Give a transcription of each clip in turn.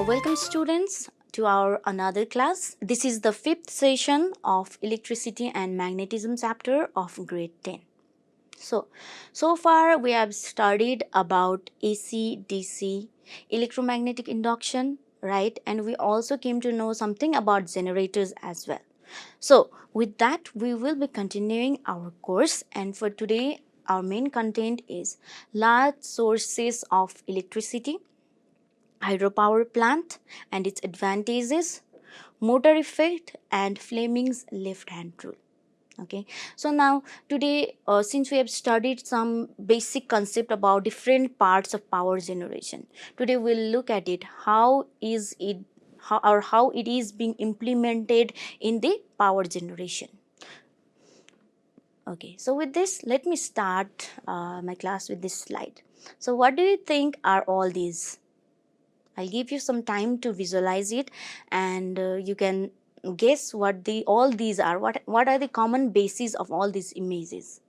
Welcome students to our another class. This is the fifth session of electricity and magnetism chapter of grade 10. So far we have studied about AC, DC, electromagnetic induction, right? And we also came to know something about generators as well. So with that we will be continuing our course, and for today our main content is large sources of electricity, hydropower plant and its advantages, motor effect and Fleming's left hand rule. Okay, so now today since we have studied some basic concept about different parts of power generation, today we'll look at it, how it is being implemented in the power generation. Okay, so with this let me start my class with this slide. So what do you think are all these? I'll give you some time to visualize it, and you can guess what all these are. What are the common bases of all these images?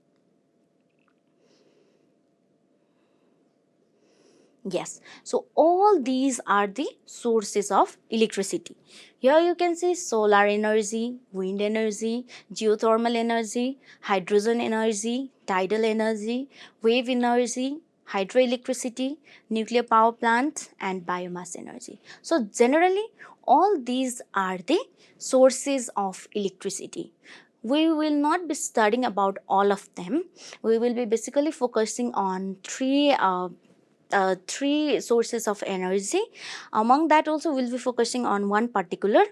Yes, so all these are the sources of electricity. Here you can see solar energy, wind energy, geothermal energy, hydrogen energy, tidal energy, wave energy, hydroelectricity, nuclear power plants and biomass energy. So generally all these are the sources of electricity. We will not be studying about all of them. We will be basically focusing on three sources of energy. Among that also we'll be focusing on one particular,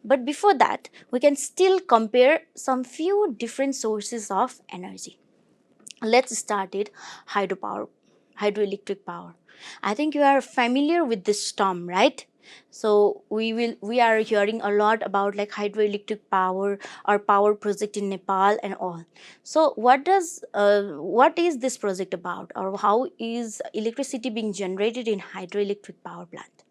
but before that we can still compare some few different sources of energy. Let's start it. Hydroelectric power. I think you are familiar with this term, right? So we are hearing a lot about like hydroelectric power or power project in Nepal and all. So what is this project about, or how is electricity being generated in hydroelectric power plant?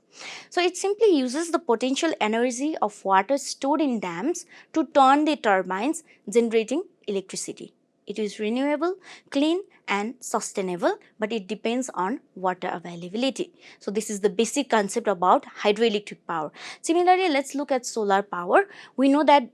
So it simply uses the potential energy of water stored in dams to turn the turbines, generating electricity. It is renewable, clean and sustainable, but it depends on water availability. So this is the basic concept about hydroelectric power. Similarly, let's look at solar power. We know that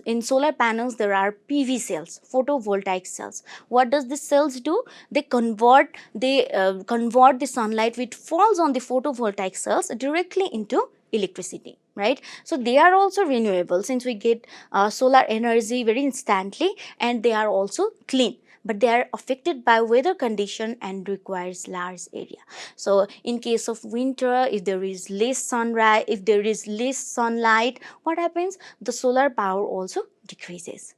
in solar panels there are PV cells, photovoltaic cells. What does these cells do? They convert the sunlight which falls on the photovoltaic cells directly into electricity, right? So they are also renewable, since we get solar energy very instantly, and they are also clean, but they are affected by weather condition and requires large area. So in case of winter, if there is less sunlight, what happens? The solar power also decreases.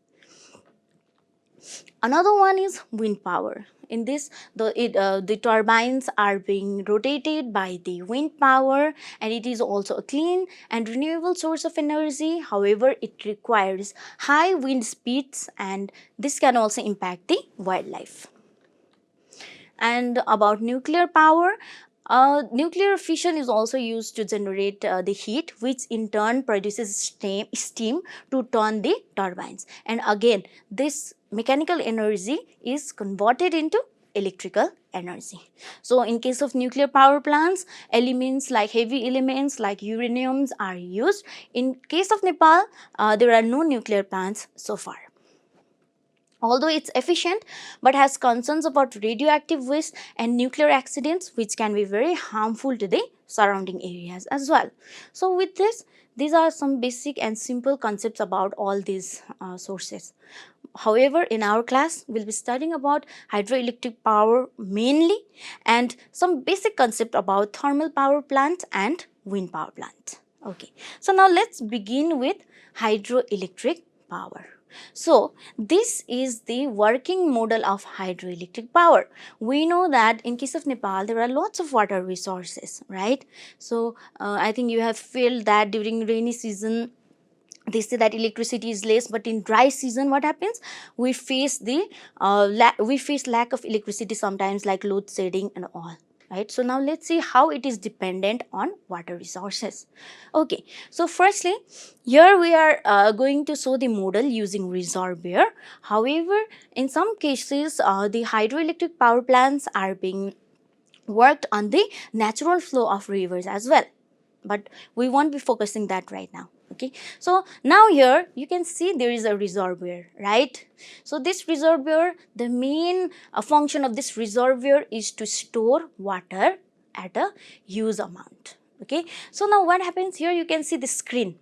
Another one is wind power. In this, the turbines are being rotated by the wind power, and it is also a clean and renewable source of energy. However, it requires high wind speeds, and this can also impact the wildlife. And about nuclear power, nuclear fission is also used to generate the heat, which in turn produces steam to turn the turbines. And again, this mechanical energy is converted into electrical energy. So in case of nuclear power plants, heavy elements like uraniums are used. In case of Nepal, there are no nuclear plants so far. Although it's efficient, but has concerns about radioactive waste and nuclear accidents, which can be very harmful to the surrounding areas as well. So with this, these are some basic and simple concepts about all these sources. However, in our class, we'll be studying about hydroelectric power mainly, and some basic concept about thermal power plant and wind power plant. Okay, so now let's begin with hydroelectric power. So this is the working model of hydroelectric power. We know that in case of Nepal, there are lots of water resources, right? So I think you have felt that during rainy season, they say that electricity is less, but in dry season what happens? We face lack of electricity sometimes, like load shedding and all, right? So now let's see how it is dependent on water resources. Okay, so firstly, here we are going to show the model using reservoir. However, in some cases the hydroelectric power plants are being worked on the natural flow of rivers as well. but we won't be focusing that right now. Okay, so now here you can see there is a reservoir, right? So this reservoir, the main function of this reservoir is to store water at a huge amount. Okay, so now what happens here, you can see the screen,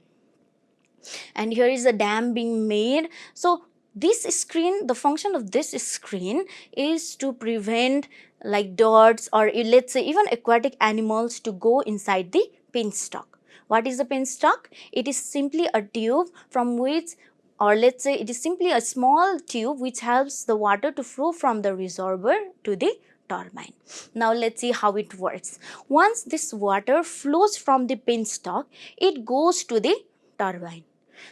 and here is a dam being made. So this screen, the function of this screen is to prevent like birds or let's say even aquatic animals to go inside the penstock. What is the penstock? It is simply a tube from which, or let's say it is simply a small tube which helps the water to flow from the reservoir to the turbine. Now let's see how it works. Once this water flows from the penstock, it goes to the turbine.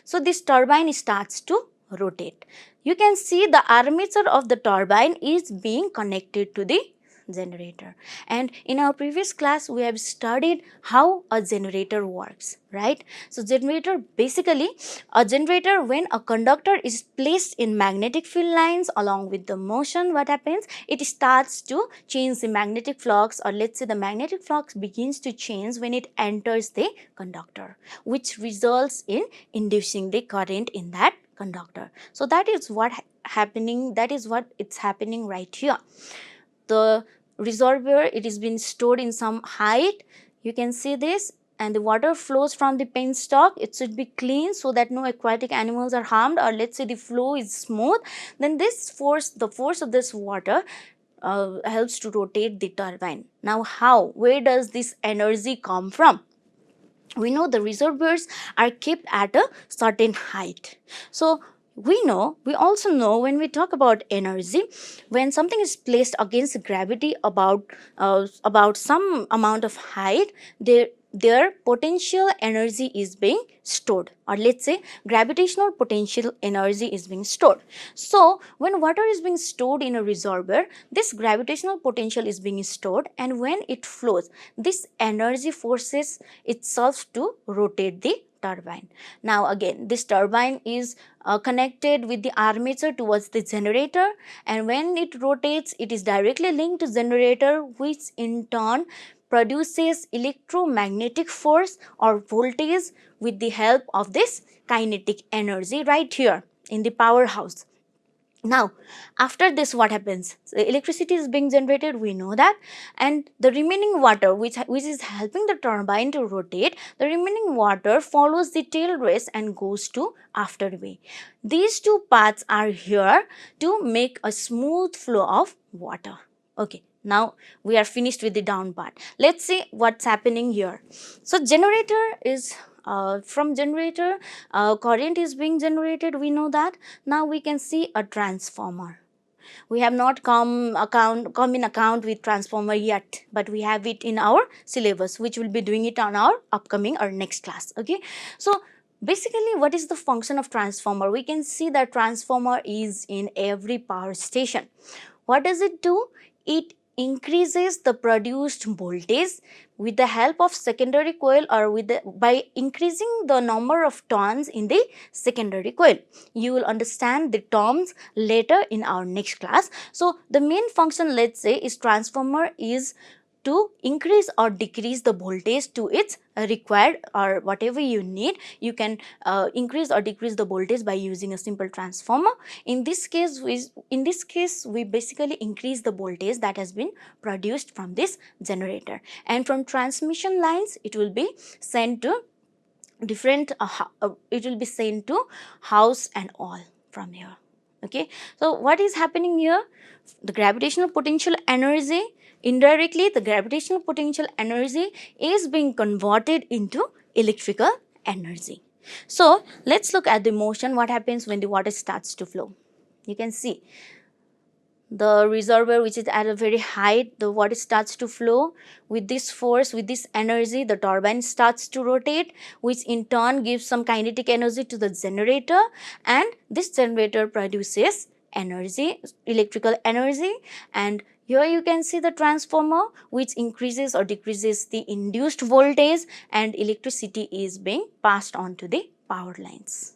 So this turbine starts to rotate. You can see the armature of the turbine is being connected to the generator, and in our previous class we have studied how a generator works, right? So generator, basically a generator, when a conductor is placed in magnetic field lines along with the motion, what happens, it starts to change the magnetic flux, or let's say the magnetic flux begins to change when it enters the conductor, which results in inducing the current in that conductor. So that is what happening, that is what it's happening right here. The reservoir, it is been stored in some height, you can see this, and the water flows from the penstock. It should be clean so that no aquatic animals are harmed, or let's say the flow is smooth. Then this force, the force of this water helps to rotate the turbine. Now how, where does this energy come from? We know the reservoirs are kept at a certain height. So we also know when we talk about energy, when something is placed against gravity about some amount of height, their potential energy is being stored, or let's say gravitational potential energy is being stored. So when water is being stored in a reservoir, this gravitational potential is being stored, and when it flows, this energy forces itself to rotate the turbine. Now again, this turbine is connected with the armature towards the generator, and when it rotates, it is directly linked to generator, which in turn produces electromagnetic force or voltage with the help of this kinetic energy right here in the powerhouse. Now after this, what happens? The electricity is being generated, we know that, and the remaining water which is helping the turbine to rotate, the remaining water follows the tail race and goes to afterway. These two paths are here to make a smooth flow of water. Okay, now we are finished with the down part. Let's see what's happening here. So generator is from generator, current is being generated, we know that. Now we can see a transformer. We have not come in account with transformer yet, but we have it in our syllabus, which will be doing it on our upcoming or next class. Okay, so basically what is the function of transformer? We can see that transformer is in every power station. What does it do? It increases the produced voltage with the help of secondary coil, or by increasing the number of turns in the secondary coil. You will understand the terms later in our next class. So the main function, let's say, is transformer is to increase or decrease the voltage to its required, or whatever you need, you can increase or decrease the voltage by using a simple transformer. In this case we basically increase the voltage that has been produced from this generator, and from transmission lines it will be sent to different it will be sent to house and all from here. Okay, so what is happening here? The gravitational potential energy, indirectly the gravitational potential energy is being converted into electrical energy. So let's look at the motion, what happens when the water starts to flow. You can see the reservoir which is at a very height, the water starts to flow. With this force, with this energy, the turbine starts to rotate, which in turn gives some kinetic energy to the generator, and this generator produces energy, electrical energy. And here you can see the transformer which increases or decreases the induced voltage, and electricity is being passed on to the power lines.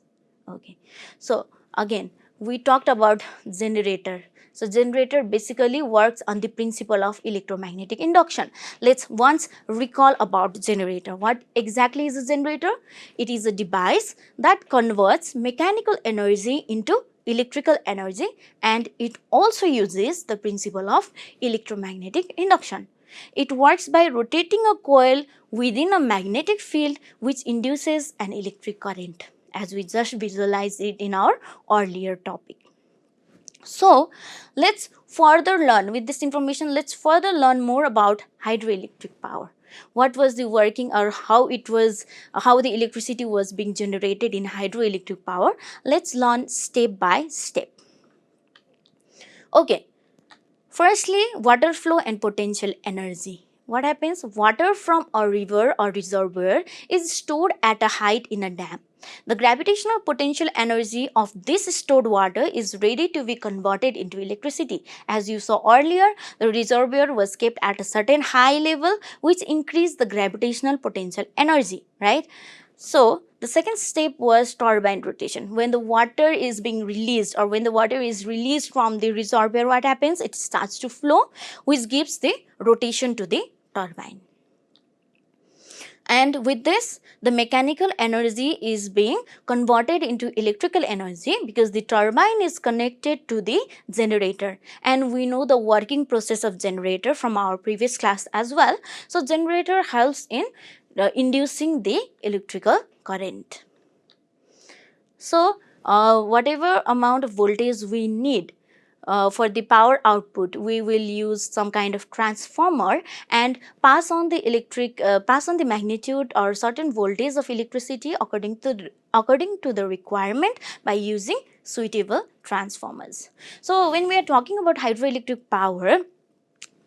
Okay, so again we talked about generator. So generator basically works on the principle of electromagnetic induction. Let's once recall about generator. What exactly is a generator? It is a device that converts mechanical energy into electrical energy, and it also uses the principle of electromagnetic induction. It works by rotating a coil within a magnetic field which induces an electric current, as we just visualized it in our earlier topic. So, let's further learn with this information, let's further learn more about hydroelectric power. What was the working, or how it was, how the electricity was being generated in hydroelectric power. Let's learn step by step. Okay, firstly, water flow and potential energy. What happens? Water from a river or reservoir is stored at a height in a dam. The gravitational potential energy of this stored water is ready to be converted into electricity. As you saw earlier, the reservoir was kept at a certain high level which increased the gravitational potential energy, right? So, the second step was turbine rotation. When the water is being released, or when the water is released from the reservoir, what happens? It starts to flow, which gives the rotation to the turbine. And with this, the mechanical energy is being converted into electrical energy because the turbine is connected to the generator, and we know the working process of generator from our previous class as well. So generator helps in inducing the electrical current. So whatever amount of voltage we need for the power output, we will use some kind of transformer and pass on the magnitude or certain voltage of electricity according to the requirement by using suitable transformers. So when we are talking about hydroelectric power,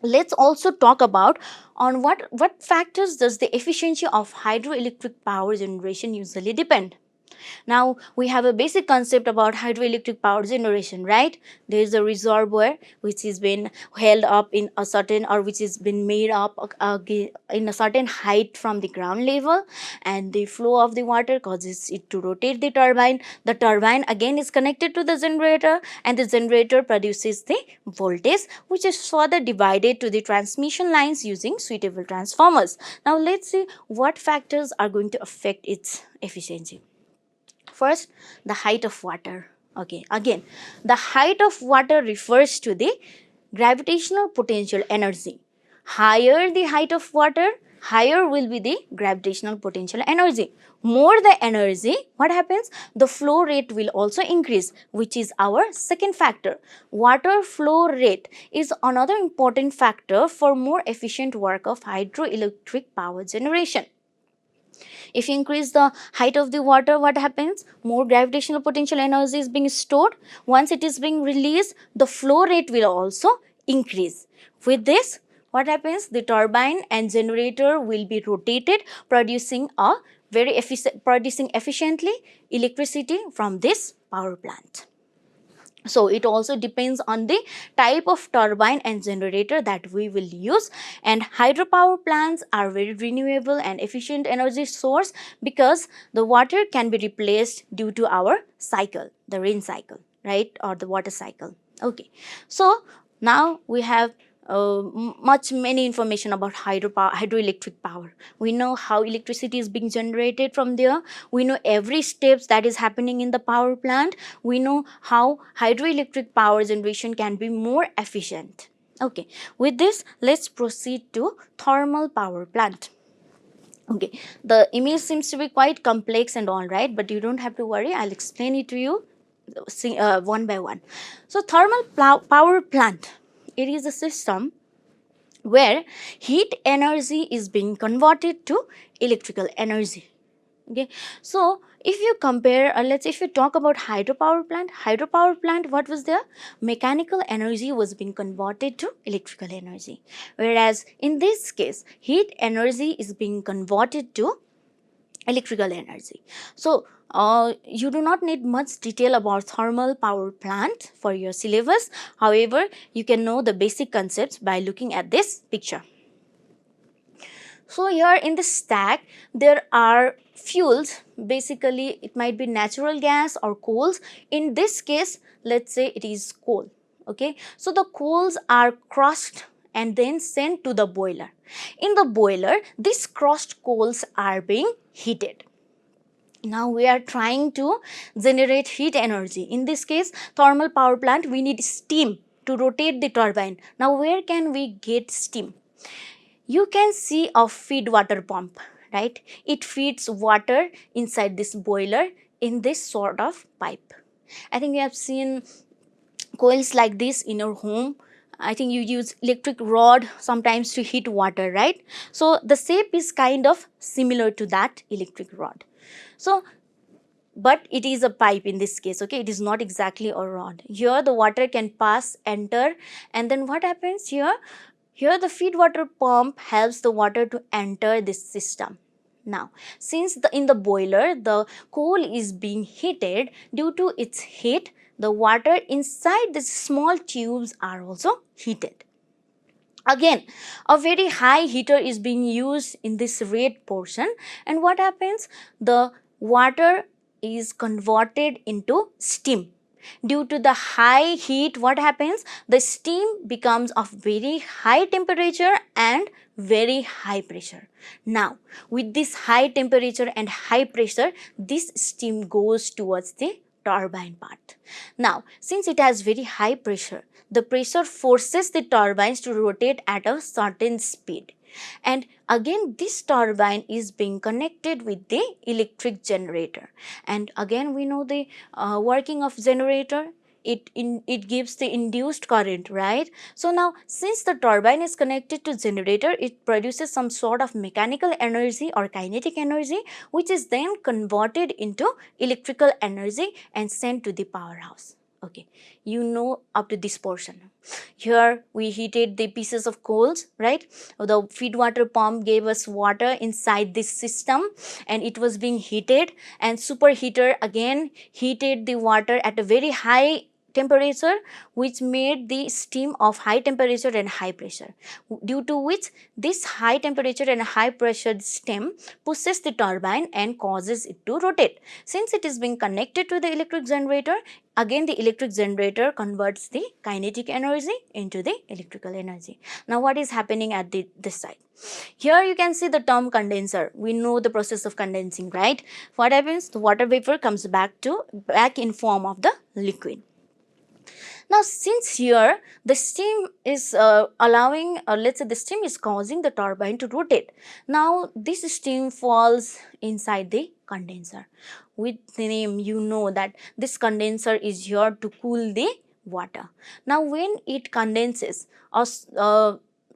let's also talk about on what factors does the efficiency of hydroelectric power generation usually depend. Now, we have a basic concept about hydroelectric power generation, right? There is a reservoir which is been held up in a certain, or which is been made up in a certain height from the ground level, and the flow of the water causes it to rotate the turbine. The turbine again is connected to the generator, and the generator produces the voltage which is further divided to the transmission lines using suitable transformers. Now, let's see what factors are going to affect its efficiency. First, the height of water. Okay, again, the height of water refers to the gravitational potential energy. Higher the height of water, higher will be the gravitational potential energy. More the energy, what happens? The flow rate will also increase, which is our second factor. Water flow rate is another important factor for more efficient work of hydroelectric power generation. If you increase the height of the water, what happens? More gravitational potential energy is being stored. Once it is being released, the flow rate will also increase. With this, what happens? The turbine and generator will be rotated, producing efficiently electricity from this power plant. So it also depends on the type of turbine and generator that we will use, and hydropower plants are very renewable and efficient energy source because the water can be replaced due to our cycle, the rain cycle, right, or the water cycle. Okay, so now we have many information about hydroelectric power. We know how electricity is being generated from there. We know every steps that is happening in the power plant. We know how hydroelectric power generation can be more efficient. Okay, with this, let's proceed to thermal power plant. Okay, the image seems to be quite complex and all, right, but you don't have to worry. I'll explain it to you one by one. So thermal power plant, it is a system where heat energy is being converted to electrical energy. Okay, so if you compare, if you talk about hydropower plant, what was there? Mechanical energy was being converted to electrical energy, whereas in this case, heat energy is being converted to electrical energy. So you do not need much detail about thermal power plant for your syllabus. However, you can know the basic concepts by looking at this picture. So here in the stack, there are fuels. Basically, it might be natural gas or coals. In this case, let's say it is coal. Okay, so the coals are crushed and then sent to the boiler. In the boiler, these crushed coals are being heated. Now we are trying to generate heat energy. In this case, thermal power plant, we need steam to rotate the turbine. Now where can we get steam? You can see a feed water pump, right? It feeds water inside this boiler in this sort of pipe. I think you have seen coils like this in your home. I think you use electric rod sometimes to heat water, right? So the shape is kind of similar to that electric rod. So but it is a pipe in this case, okay, it is not exactly a rod. Here the water can pass, enter, and then what happens here? Here the feed water pump helps the water to enter this system. Now, since in the boiler the coal is being heated, due to its heat, the water inside these small tubes are also heated. Again, a very high heater is being used in this red portion, and what happens? The water is converted into steam. Due to the high heat, what happens? The steam becomes of very high temperature and very high pressure. Now, with this high temperature and high pressure, this steam goes towards the turbine part. Now, since it has very high pressure, the pressure forces the turbines to rotate at a certain speed. And again, this turbine is being connected with the electric generator. And again, we know the working of generator. It gives the induced current, right? So now, since the turbine is connected to generator, it produces some sort of mechanical energy or kinetic energy, which is then converted into electrical energy and sent to the powerhouse. Okay, you know up to this portion. Here we heated the pieces of coals, right? The feed water pump gave us water inside this system and it was being heated, and superheater again heated the water at a very high temperature, which made the steam of high temperature and high pressure, due to which this high temperature and high pressure steam pushes the turbine and causes it to rotate. Since it is being connected to the electric generator, again the electric generator converts the kinetic energy into the electrical energy. Now what is happening at this side? Here you can see the term condenser. We know the process of condensing, right? What happens? The water vapor comes back in form of the liquid. Now, since here the steam is let's say the steam is causing the turbine to rotate. Now, this steam falls inside the condenser. With the name, you know that this condenser is here to cool the water. Now, when it condenses,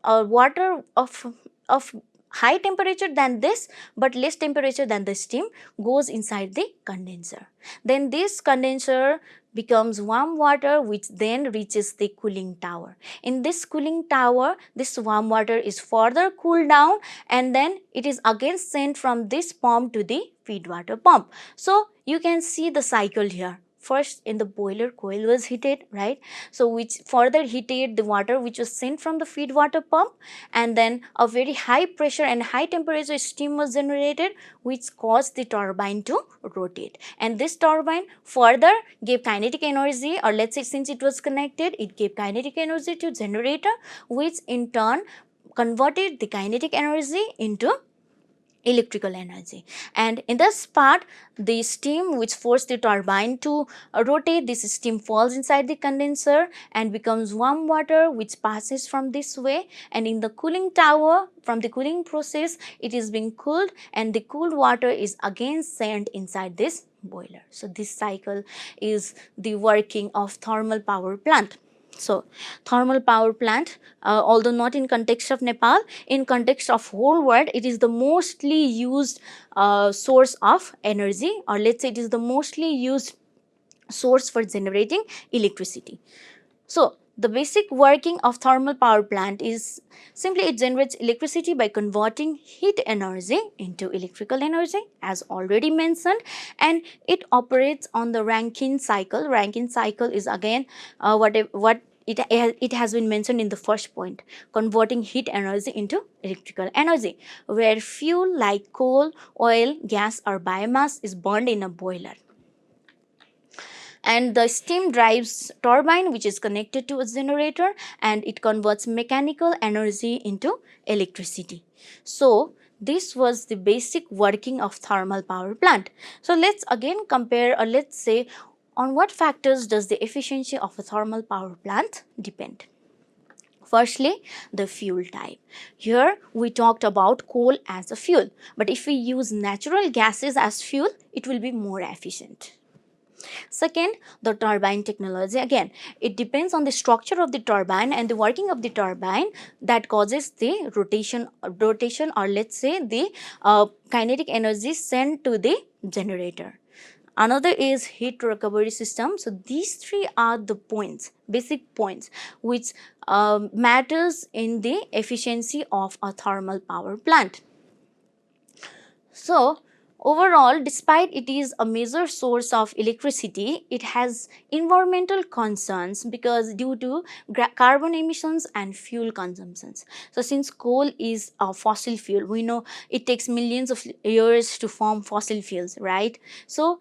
water of high temperature than this but less temperature than the steam goes inside the condenser. Then this condenser becomes warm water, which then reaches the cooling tower. In this cooling tower, this warm water is further cooled down and then it is again sent from this pump to the feed water pump. So you can see the cycle here. First in the boiler, coil was heated, right? So which further heated the water which was sent from the feed water pump, and then a very high pressure and high temperature steam was generated, which caused the turbine to rotate. And this turbine further gave kinetic energy, or let's say since it was connected, it gave kinetic energy to generator, which in turn converted the kinetic energy into electrical energy. And in this part, the steam which forced the turbine to rotate, this steam falls inside the condenser and becomes warm water, which passes from this way, and in the cooling tower, from the cooling process, it is being cooled and the cooled water is again sent inside this boiler. So this cycle is the working of thermal power plant. So, thermal power plant, although not in context of Nepal, in context of whole world, it is the mostly used source of energy, or let's say it is the mostly used source for generating electricity. So, the basic working of thermal power plant is simply it generates electricity by converting heat energy into electrical energy, as already mentioned, and it operates on the Rankine cycle. Rankine cycle is again it has been mentioned in the first point, converting heat energy into electrical energy, where fuel like coal, oil, gas or biomass is burned in a boiler. and the steam drives turbine which is connected to a generator, and it converts mechanical energy into electricity. So this was the basic working of thermal power plant. So let's again compare, or let's say, on what factors does the efficiency of a thermal power plant depend? Firstly, the fuel type. Here we talked about coal as a fuel, but if we use natural gases as fuel, it will be more efficient. Second, the turbine technology. Again, it depends on the structure of the turbine and the working of the turbine that causes the rotation, or let's say the kinetic energy sent to the generator. Another is heat recovery system. So these three are the points, basic points, which matters in the efficiency of a thermal power plant. So overall, despite it is a major source of electricity, it has environmental concerns because due to carbon emissions and fuel consumptions. So since coal is a fossil fuel, we know it takes millions of years to form fossil fuels, right? So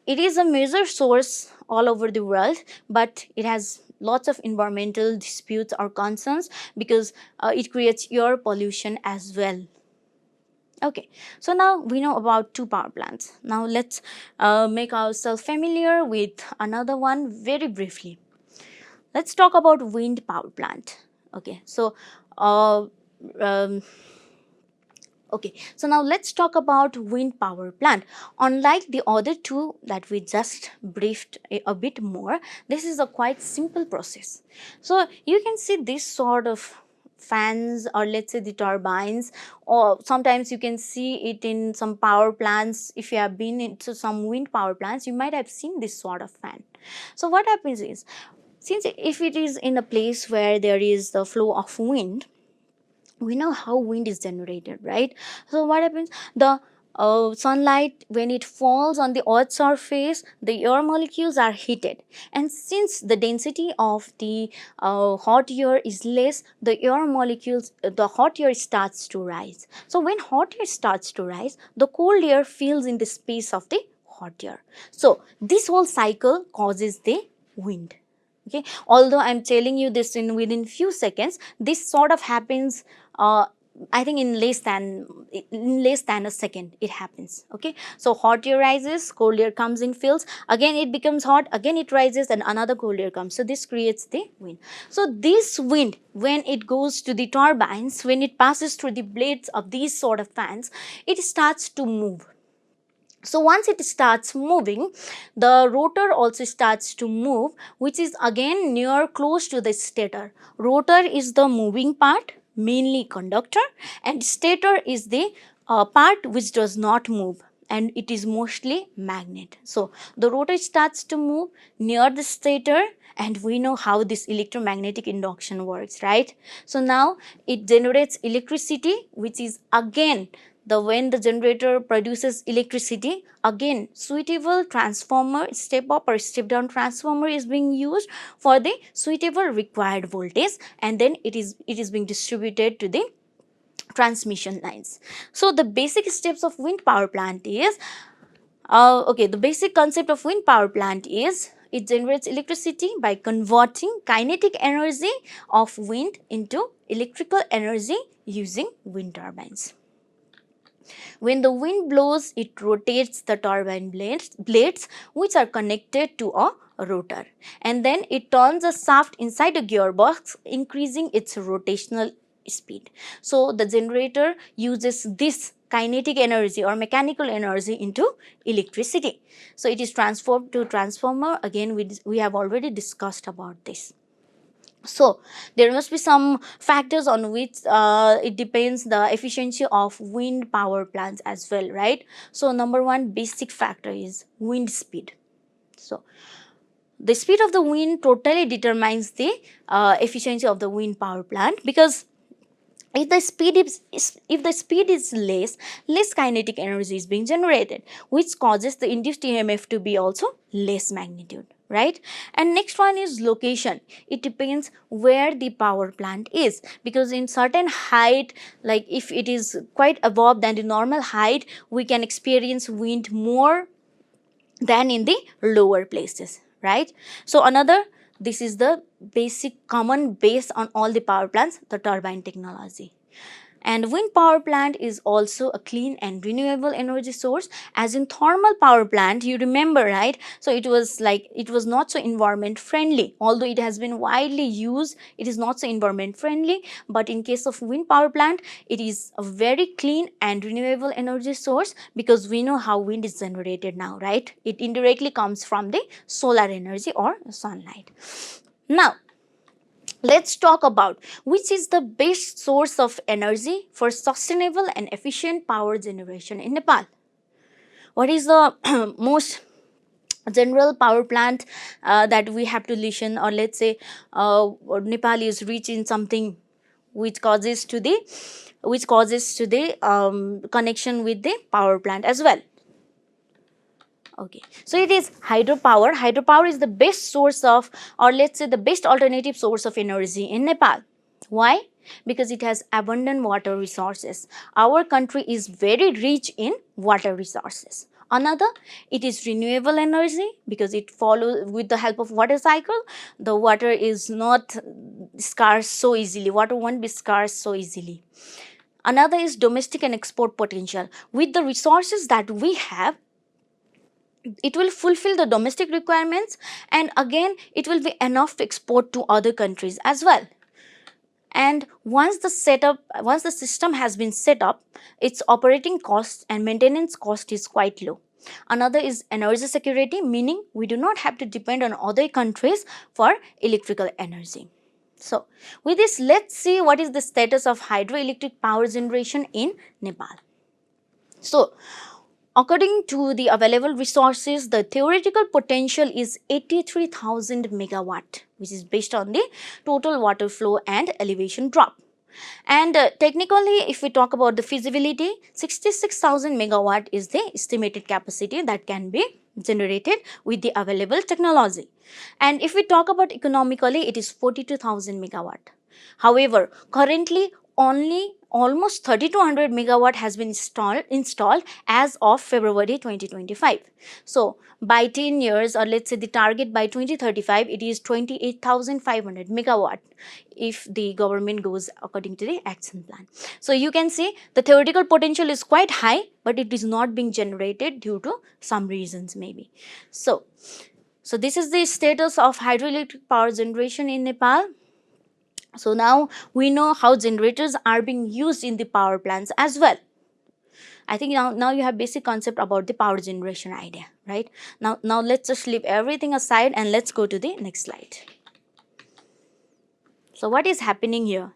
it is a major source all over the world, but it has lots of environmental disputes or concerns because it creates air pollution as well. Okay, so now we know about two power plants. Now let's make ourselves familiar with another one very briefly. Let's talk about wind power plant. Okay, so uh, um, okay, so now let's talk about wind power plant. Unlike the other two that we just briefed a bit more, this is a quite simple process. So you can see this sort of fans, or let's say the turbines, or sometimes you can see it in some power plants. If you have been into some wind power plants, you might have seen this sort of fan. So what happens is, since if it is in a place where there is the flow of wind, we know how wind is generated, right? So what happens, the sunlight, when it falls on the earth's surface, the air molecules are heated, and since the density of the hot air is less, the air molecules, the hot air starts to rise. So when hot air starts to rise, the cold air fills in the space of the hot air. So this whole cycle causes the wind. Okay, although I'm telling you this in within few seconds, this sort of happens, I think in less than a second it happens. Okay, so hot air rises, cold air comes in, fills, again it becomes hot, again it rises, and another cold air comes. So this creates the wind. So this wind, when it goes to the turbines, when it passes through the blades of these sort of fans, it starts to move. So once it starts moving, the rotor also starts to move, which is again near close to the stator. Rotor is the moving part, mainly conductor, and stator is the part which does not move, and it is mostly magnet. So the rotor starts to move near the stator, and we know how this electromagnetic induction works, right? So now it generates electricity, which is again, when the generator produces electricity, again suitable transformer, step up or step down transformer is being used for the suitable required voltage, and then it is being distributed to the transmission lines. So the basic steps of wind power plant is, okay, the basic concept of wind power plant is it generates electricity by converting kinetic energy of wind into electrical energy using wind turbines. When the wind blows, it rotates the turbine blades which are connected to a rotor, and then it turns a shaft inside a gearbox, increasing its rotational speed. So the generator uses this kinetic energy or mechanical energy into electricity. So it is transformed to transformer. Again, we have already discussed about this. So there must be some factors on which it depends the efficiency of wind power plants as well, right? So number one basic factor is wind speed. So the speed of the wind totally determines the efficiency of the wind power plant, because if the speed is less kinetic energy is being generated, which causes the induced EMF to be also less magnitude, right? And next one is location. It depends where the power plant is, because in certain height, like if it is quite above than the normal height, we can experience wind more than in the lower places, right? So another, this is the basic common base on all the power plants, the turbine technology. And wind power plant is also a clean and renewable energy source. As in thermal power plant, you remember, right? So it was like, it was not so environment friendly, although it has been widely used, it is not so environment friendly. But in case of wind power plant, it is a very clean and renewable energy source, because we know how wind is generated now, right? It indirectly comes from the solar energy or sunlight. Now let's talk about which is the best source of energy for sustainable and efficient power generation in Nepal. What is the most general power plant that we have to listen, or let's say Nepal is rich in something which causes to the connection with the power plant as well. Okay, so it is hydropower. Hydropower is the best source of, or let's say the best alternative source of energy in Nepal. Why? Because it has abundant water resources. Our country is very rich in water resources. Another, it is renewable energy, because it follows with the help of water cycle. The water is not scarce so easily. Water won't be scarce so easily. Another is domestic and export potential. With the resources that we have, it will fulfill the domestic requirements, and again it will be enough to export to other countries as well. And once the system has been set up, its operating cost and maintenance cost is quite low. Another is energy security, meaning we do not have to depend on other countries for electrical energy. So with this, let's see what is the status of hydroelectric power generation in Nepal. So according to the available resources, the theoretical potential is 83,000 megawatt, which is based on the total water flow and elevation drop. And technically, if we talk about the feasibility, 66,000 megawatt is the estimated capacity that can be generated with the available technology. And if we talk about economically, it is 42,000 megawatt. However, currently only almost 3200 megawatt has been installed as of February 2025. So by 10 years, or let's say the target by 2035, it is 28,500 megawatt if the government goes according to the action plan. So you can see the theoretical potential is quite high, but it is not being generated due to some reasons maybe. So this is the status of hydroelectric power generation in Nepal. So now we know how generators are being used in the power plants as well. I think now you have basic concept about the power generation idea, right? Now let's just leave everything aside and let's go to the next slide. So what is happening here?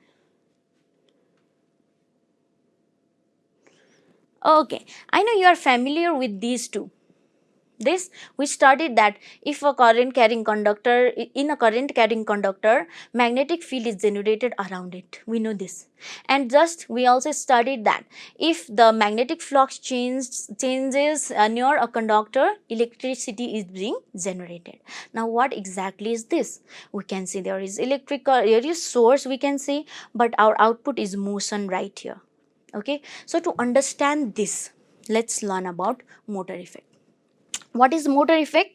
Okay, I know you are familiar with these two. This, we studied that if a current carrying conductor, in a current carrying conductor, magnetic field is generated around it. We know this. And just we also studied that if the magnetic flux changes near a conductor, electricity is being generated. Now what exactly is this? We can see there is there is source we can see, but our output is motion right here. Okay, so to understand this, let's learn about motor effect. What is motor effect?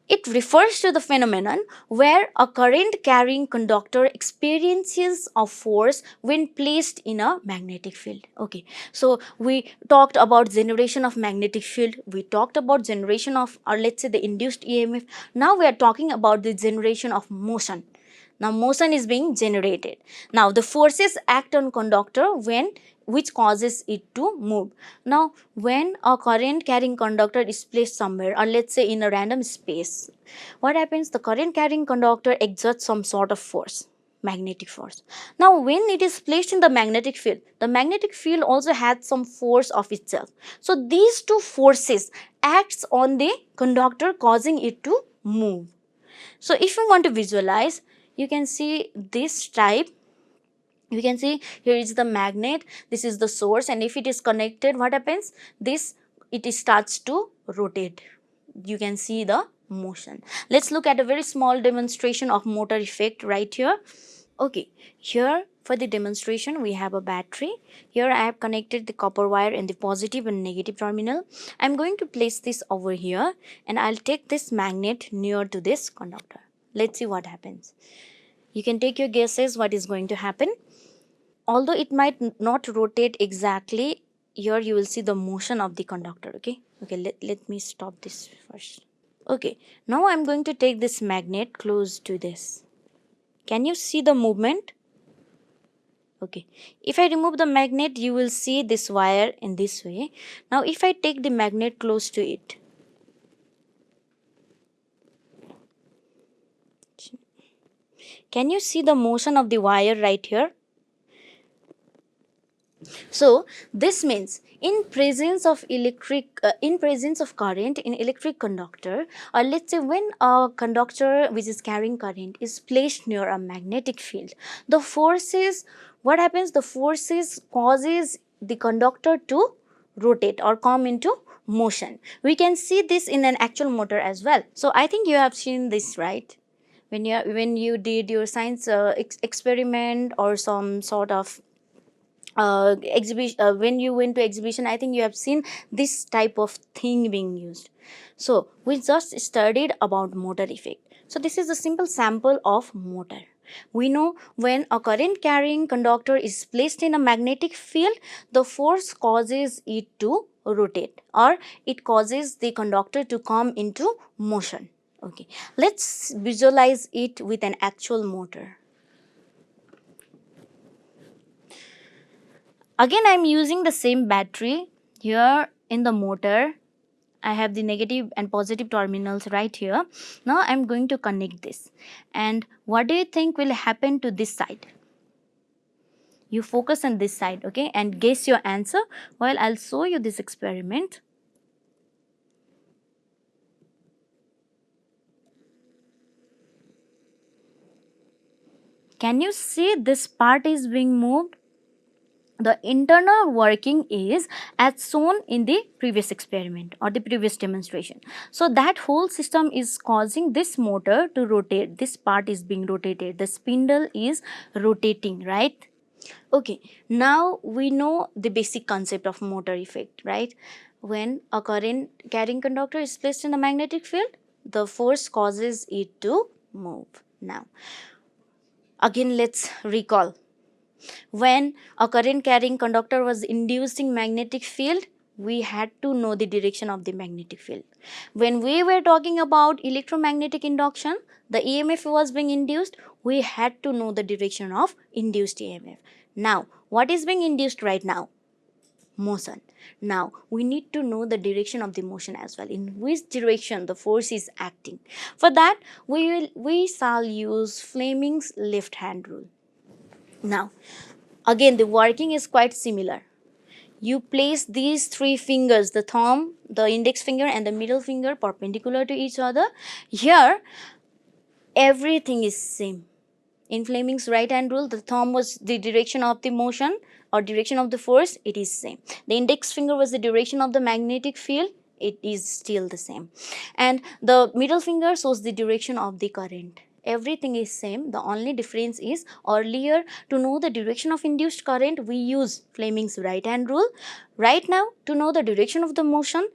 It refers to the phenomenon where a current carrying conductor experiences a force when placed in a magnetic field. Okay, so we talked about generation of magnetic field, we talked about generation of, or let's say the induced EMF. Now we are talking about the generation of motion. Now motion is being generated. Now the forces act on conductor which causes it to move. Now when a current carrying conductor is placed somewhere, or let's say in a random space, what happens? The current carrying conductor exerts some sort of force, magnetic force. Now when it is placed in the magnetic field also has some force of itself. So these two forces acts on the conductor, causing it to move. So if you want to visualize, you can see this type. You can see here is the magnet, this is the source, and if it is connected, what happens? It starts to rotate. You can see the motion. Let's look at a very small demonstration of motor effect right here. Okay, here For the demonstration, we have a battery. Here I have connected the copper wire in the positive and negative terminal. I'm going to place this over here and I'll take this magnet near to this conductor. Let's see what happens. You can take your guesses what is going to happen. Although it might not rotate exactly, here you will see the motion of the conductor. Okay, let me stop this first. Okay, now I'm going to take this magnet close to this. Can you see the movement? Okay, if I remove the magnet, you will see this wire in this way. Now if I take the magnet close to it, can you see the motion of the wire right here? So this means in presence of current in electric conductor, or let's say when a conductor which is carrying current is placed near a magnetic field, the forces, what happens, the forces causes the conductor to rotate or come into motion. We can see this in an actual motor as well. So I think you have seen this, right? When you did your science experiment or some sort of exhibition, when you went to exhibition, I think you have seen this type of thing being used. So we just studied about motor effect. So this is a simple sample of motor. We know when a current carrying conductor is placed in a magnetic field, the force causes it to rotate or it causes the conductor to come into motion. Okay, let's visualize it with an actual motor. Again, I am using the same battery here in the motor. I have the negative and positive terminals right here. Now I am going to connect this. And what do you think will happen to this side? You focus on this side, okay, and guess your answer while I'll show you this experiment. Can you see this part is being moved? The internal working is as shown in the previous experiment or the previous demonstration. So that whole system is causing this motor to rotate. This part is being rotated. The spindle is rotating, right? Okay, now we know the basic concept of motor effect, right? When a current carrying conductor is placed in a magnetic field, the force causes it to move. Now, again, let's recall. When a current carrying conductor was inducing magnetic field, we had to know the direction of the magnetic field. When we were talking about electromagnetic induction, the EMF was being induced, we had to know the direction of induced EMF. Now, what is being induced right now? Motion. Now, we need to know the direction of the motion as well, in which direction the force is acting. For that, we shall use Fleming's left hand rule. Now, again, the working is quite similar. You place these three fingers, the thumb, the index finger and the middle finger perpendicular to each other. Here, everything is same. In Fleming's right hand rule, the thumb was the direction of the motion or direction of the force, it is same. The index finger was the direction of the magnetic field, it is still the same. And the middle finger shows the direction of the current. Everything is same. The only difference is earlier to know the direction of induced current, we use Fleming's right hand rule. Right now, to know the direction of the motion,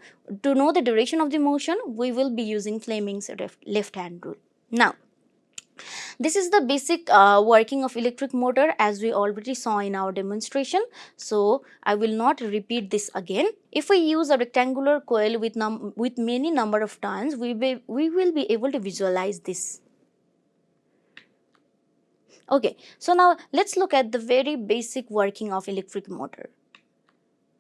we will be using Fleming's left hand rule. Now, this is the basic working of electric motor as we already saw in our demonstration. So, I will not repeat this again. If we use a rectangular coil with many number of turns, we will be able to visualize this. Okay, so now let's look at the very basic working of electric motor.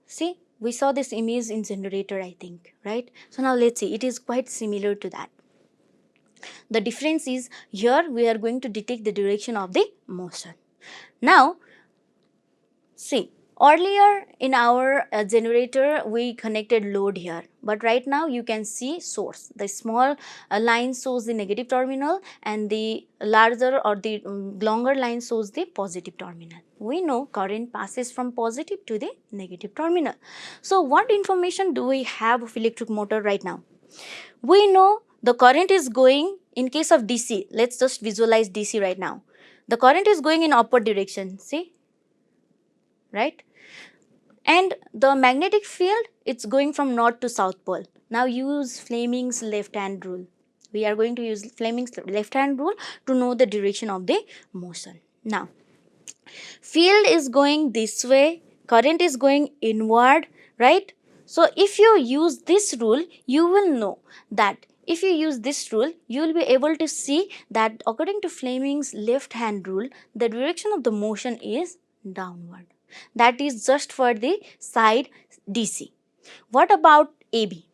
See, we saw this image in generator, I think, right? So now let's see, it is quite similar to that. The difference is here we are going to detect the direction of the motion. Now, see, earlier in our generator we connected load here, but right now you can see source. The small line shows the negative terminal and the larger or the longer line shows the positive terminal. We know current passes from positive to the negative terminal. So what information do we have of electric motor right now? We know the current is going, in case of DC, let's just visualize DC right now. The current is going in upward direction, see, right? And the magnetic field, it's going from north to south pole. Now use Fleming's left hand rule. We are going to use Fleming's left hand rule to know the direction of the motion. Now, field is going this way, current is going inward, right? So if you use this rule, you will know that if you use this rule, you will be able to see that according to Fleming's left hand rule, the direction of the motion is downward. That is just for the side DC. What about AB?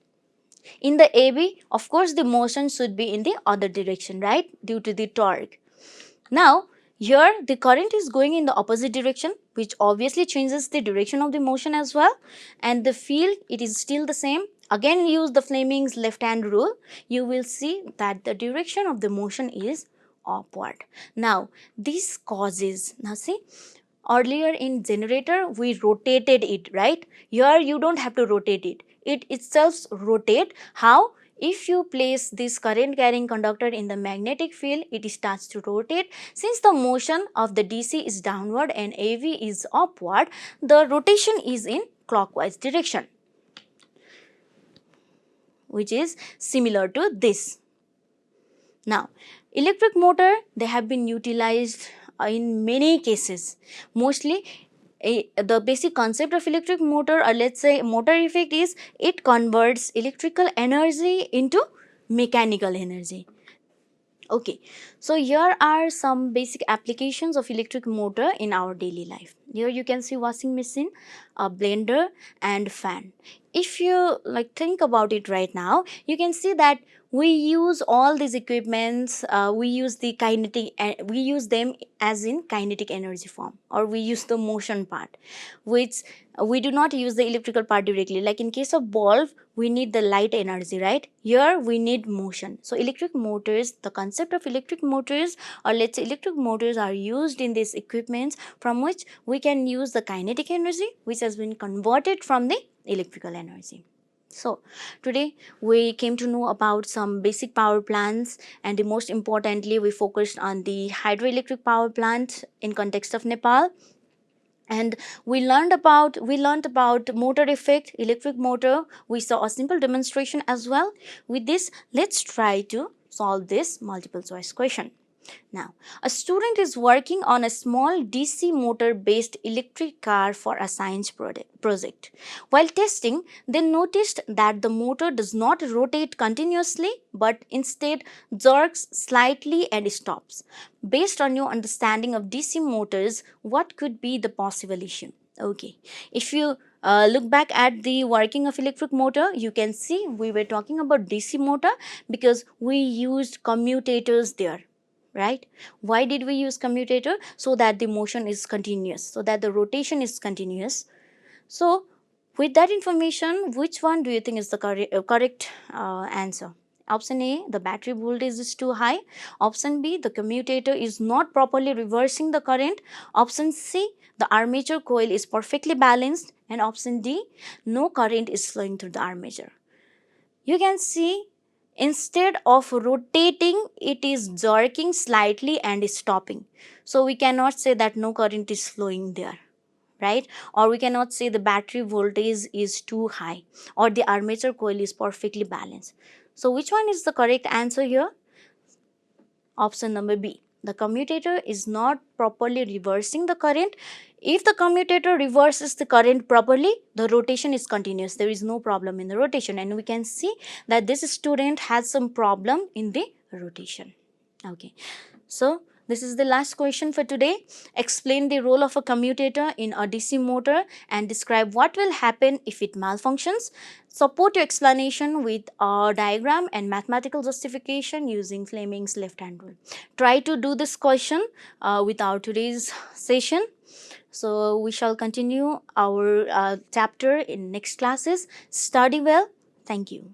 In the AB, of course, the motion should be in the other direction, right? Due to the torque. Now, here the current is going in the opposite direction, which obviously changes the direction of the motion as well. And the field, it is still the same. Again, use the Fleming's left hand rule. You will see that the direction of the motion is upward. Now, this causes, now see, earlier in generator, we rotated it, right? Here, you don't have to rotate it. It itself rotate. How? If you place this current carrying conductor in the magnetic field, it starts to rotate. Since the motion of the DC is downward and AV is upward, the rotation is in clockwise direction, which is similar to this. Now, electric motor, they have been utilized in many cases. Mostly, the basic concept of electric motor, or let's say motor effect, is it converts electrical energy into mechanical energy. Okay, so here are some basic applications of electric motor in our daily life. Here you can see washing machine, a blender and fan. If you think about it right now, you can see that we use all these equipments, we use them as in kinetic energy form, or we use the motion part, which we do not use the electrical part directly. Like in case of bulb, we need the light energy, right? Here we need motion. So electric motors, the concept of electric motors, or let's say electric motors, are used in these equipments from which we can use the kinetic energy, which has been converted from the electrical energy. So today we came to know about some basic power plants, and most importantly we focused on the hydroelectric power plant in context of Nepal. And we learned about motor effect, electric motor. We saw a simple demonstration as well. With this, let's try to solve this multiple choice question. Now, a student is working on a small DC motor based electric car for a science project. While testing, they noticed that the motor does not rotate continuously but instead jerks slightly and stops. Based on your understanding of DC motors, what could be the possible issue? Okay, if you look back at the working of electric motor, you can see we were talking about DC motor because we used commutators there. Right? Why did we use commutator? So that the motion is continuous, so that the rotation is continuous. So with that information, which one do you think is the correct answer? Option A, the battery voltage is too high. Option B, the commutator is not properly reversing the current. Option C, the armature coil is perfectly balanced. And option D, no current is flowing through the armature. You can see, instead of rotating, it is jerking slightly and stopping. So we cannot say that no current is flowing there, right? Or we cannot say the battery voltage is too high or the armature coil is perfectly balanced. So which one is the correct answer here? Option number B. The commutator is not properly reversing the current. If the commutator reverses the current properly, the rotation is continuous. There is no problem in the rotation, and we can see that this student has some problem in the rotation. Okay, so this is the last question for today. Explain the role of a commutator in a DC motor and describe what will happen if it malfunctions. Support your explanation with a diagram and mathematical justification using Fleming's left-hand rule. Try to do this question with our today's session. So we shall continue our chapter in next classes. Study well. Thank you.